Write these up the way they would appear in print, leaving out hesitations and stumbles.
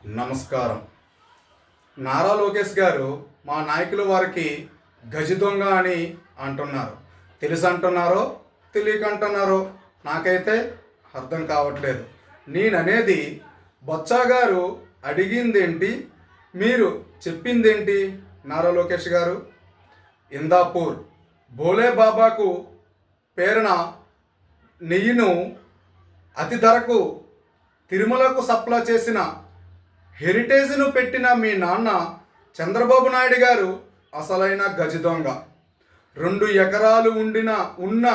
నమస్కారం. నారా లోకేష్ గారు మా నాయకుల వారికి గజ దొంగ అని అంటున్నారు. తెలిసి అంటున్నారో తెలియక అంటున్నారో నాకైతే అర్థం కావట్లేదు. నేననేది బొత్స గారు అడిగిందేంటి, మీరు చెప్పిందేంటి? నారా లోకేష్ గారు ఇందాపూర్ భోలే బాబాకు పేరున నెయ్యిను అతి ధరకు తిరుమలకు సప్లై చేసిన హెరిటేజ్ను పెట్టిన మీ నాన్న చంద్రబాబు నాయుడు గారు అసలైన గజ దొంగ. 2 ఎకరాలు ఉన్న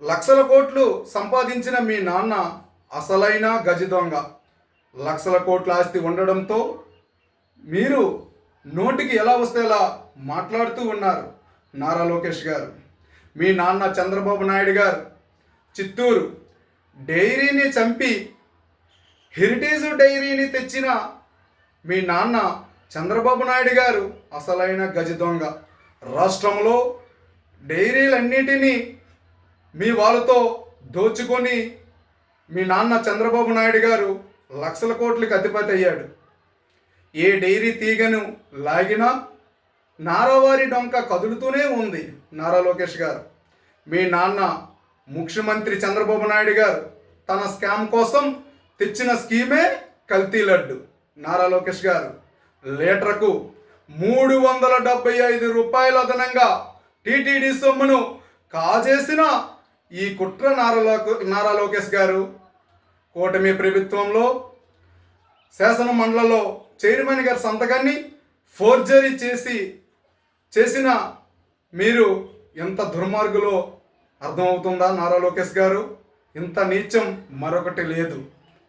లక్షల కోట్లు సంపాదించిన మీ నాన్న అసలైన గజ దొంగ. లక్షల కోట్ల ఆస్తి ఉండడంతో మీరు నోటికి ఎలా వస్తే ఎలా మాట్లాడుతూ ఉన్నారు నారా లోకేష్ గారు. మీ నాన్న చంద్రబాబు నాయుడు గారు చిత్తూరు డైరీని చంపి హెరిటేజ్ డైరీని తెచ్చిన మీ నాన్న చంద్రబాబు నాయుడు గారు అసలైన గజ దొంగ. రాష్ట్రంలో డైరీలన్నిటినీ మీ వాళ్ళతో దోచుకొని మీ నాన్న చంద్రబాబు నాయుడు గారు లక్షల కోట్లకి అధిపతి అయ్యాడు. ఏ డైరీ తీగను లాగినా నారావారి డొంక కదులుతూనే ఉంది నారా లోకేష్ గారు. మీ నాన్న ముఖ్యమంత్రి చంద్రబాబు నాయుడు గారు తన స్కామ్ కోసం తెచ్చిన స్కీమే కల్తీ లడ్డు. నారా లోకేష్ గారు లీటర్కు 375 రూపాయల అదనంగా టీటీడీ సొమ్మును కాజేసిన ఈ కుట్ర నారా లోకేష్ గారు కూటమి ప్రభుత్వంలో శాసన మండలిలో చైర్మన్ గారి సంతకాన్ని ఫోర్జరీ చేసిన మీరు ఎంత దుర్మార్గులో అర్థమవుతుందా నారా లోకేష్ గారు? ఇంత నీచం మరొకటి లేదు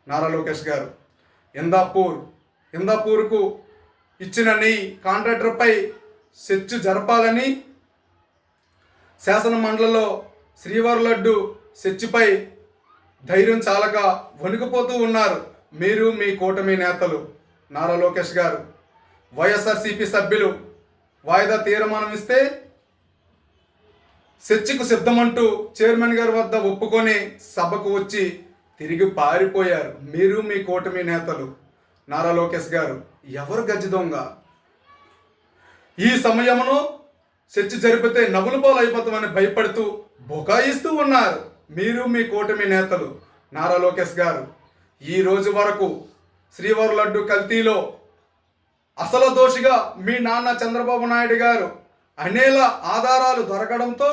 నారా లోకేష్ గారు. ఇందాపూర్కు ఇచ్చిన నెయ్యి కాంట్రాక్టర్పై సెర్చ్ జరపాలని శాసన మండలిలో శ్రీవారి లడ్డు సెర్చ్పై ధైర్యం చాలక వణికిపోతూ ఉన్నారు మీరు, మీ కూటమి నేతలు. నారా లోకేష్ గారు వైఎస్ఆర్సీపీ సభ్యులు వాయిదా తీర్మానం ఇస్తే చర్చకు సిద్ధమంటూ చైర్మన్ గారి వద్ద ఒప్పుకొని సభకు వచ్చి తిరిగి పారిపోయారు మీరు, మీ కూటమి నేతలు. నారా లోకేష్ గారు ఎవరు గజ దొంగ? ఈ సమయంలో చర్చ జరిపితే నవ్వుల పాలు అయిపోతామని భయపడుతూ బుకాయిస్తూ ఉన్నారు మీరు, మీ కూటమి నేతలు. నారా లోకేష్ గారు ఈ రోజు వరకు శ్రీవారి లడ్డు కల్తీలో అసలు దోషిగా మీ నాన్న చంద్రబాబు నాయుడు గారు అనేల ఆధారాలు దొరకడంతో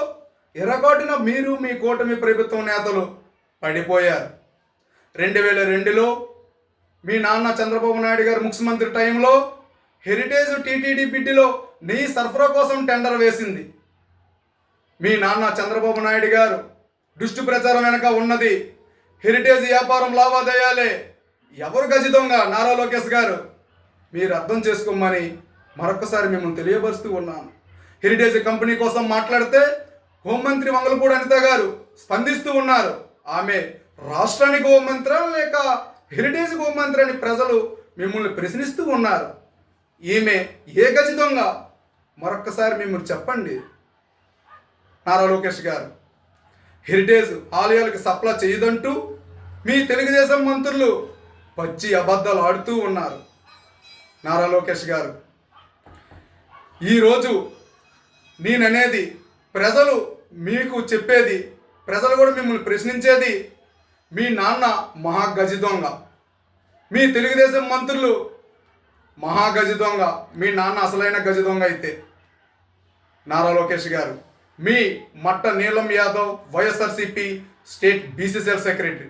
ఎర్రకోటిన మీరు, మీ కూటమి ప్రభుత్వం నేతలు పడిపోయారు. 2002లో మీ నాన్న చంద్రబాబు నాయుడు గారు ముఖ్యమంత్రి టైంలో హెరిటేజ్ టీటీడీ బిడ్డిలో నెయ్యి సరఫరా కోసం టెండర్ వేసింది. మీ నాన్న చంద్రబాబు నాయుడు గారు దుష్టు ప్రచారం వెనక ఉన్నది హెరిటేజ్ వ్యాపారం లావాదేయాలే. ఎవరు గజ దొంగ? నారా లోకేష్ గారు మీరు అర్థం చేసుకోమని మరొకసారి మిమ్మల్ని తెలియపరుస్తూ ఉన్నాను. హెరిటేజ్ కంపెనీ కోసం మాట్లాడితే హోంమంత్రి వంగలపూడి అనిత గారు స్పందిస్తూ ఉన్నారు. ఆమె రాష్ట్రానికి హోంమంత్రి లేక హెరిటేజ్ హోంమంత్రి అని ప్రజలు మిమ్మల్ని ప్రశ్నిస్తూ ఉన్నారు. ఈమె ఏ గజ దొంగ? మరొక్కసారి మిమ్మల్ని చెప్పండి నారా లోకేష్ గారు. హెరిటేజ్ ఆలయాలకు సప్లై చేయదంటూ మీ తెలుగుదేశం మంత్రులు పచ్చి అబద్ధాలు ఆడుతూ ఉన్నారు నారా లోకేష్ గారు. ఈరోజు నేననేది ప్రజలు మీకు చెప్పేది, ప్రజలు కూడా మిమ్మల్ని ప్రశ్నించేది మీ నాన్న మహా గజ దొంగ, మీ తెలుగుదేశం మంత్రులు మహా గజ దొంగ, మీ నాన్న అసలైన గజ దొంగ అయితే నారా లోకేష్ గారు. మీ మట్ట నీలం Yadav YSRCP state BCCL secretary.